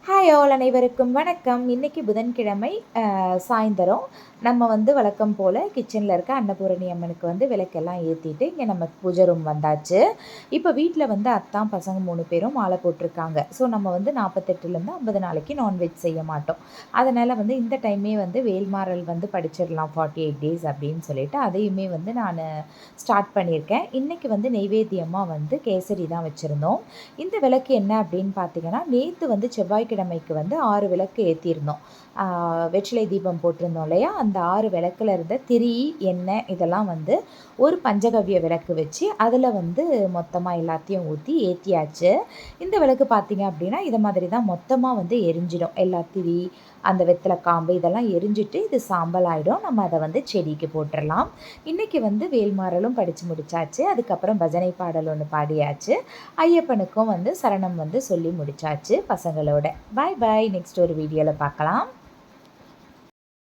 Hi all அனைவருக்கும் வணக்கம். இன்றைக்கி புதன்கிழமை சாயந்தரம் நம்ம வழக்கம் போல் கிச்சனில் இருக்க அன்னபூரணி அம்மனுக்கு விளக்கெல்லாம் ஏற்றிட்டு இங்கே நம்ம பூஜை ரூம் வந்தாச்சு. இப்போ வீட்டில் அத்தான் பசங்க 3 பேரும் மாலை போட்டிருக்காங்க. ஸோ நம்ம 48லேருந்து 50 நாளைக்கு நான்வெஜ் செய்ய மாட்டோம். அதனால் இந்த டைமே வேல்மாறல் படிச்சிடலாம் 48 டேஸ் அப்படின்னு சொல்லிட்டு அதையுமே நான் ஸ்டார்ட் பண்ணியிருக்கேன். இன்றைக்கி நெய்வேத்தியமாக கேசரி தான் வச்சுருந்தோம். இந்த விளக்கு என்ன அப்படின்னு பார்த்தீங்கன்னா, நேற்று செவ்வாய்க்கிழமைக்கு 6 விளக்கு ஏற்றிருந்தோம். வெற்றிலை தீபம் போட்டிருந்தோம் இல்லையா, அந்த 6 விளக்கில் இருந்த திரி எண்ணெய் இதெல்லாம் ஒரு பஞ்சகவ்ய விளக்கு வச்சு அதில் மொத்தமாக எல்லாத்தையும் ஊற்றி ஏற்றியாச்சு. இந்த விளக்கு பார்த்திங்க அப்படின்னா இதை மாதிரி தான் மொத்தமாக எரிஞ்சிடும். எல்லா திரி அந்த வெத்தலை காம்பு இதெல்லாம் எரிஞ்சிட்டு இது சாம்பல் ஆகிடும். நம்ம அதை செடிக்கு போட்டுடலாம். இன்றைக்கி வேல்மாறலும் படித்து முடித்தாச்சு. அதுக்கப்புறம் பஜனை பாடல் ஒன்று பாடியாச்சு. ஐயப்பனுக்கும் சரணம் சொல்லி முடித்தாச்சு பசங்களோட. பாய் பாய். நெக்ஸ்ட் ஒரு வீடியோவில் பார்க்கலாம்.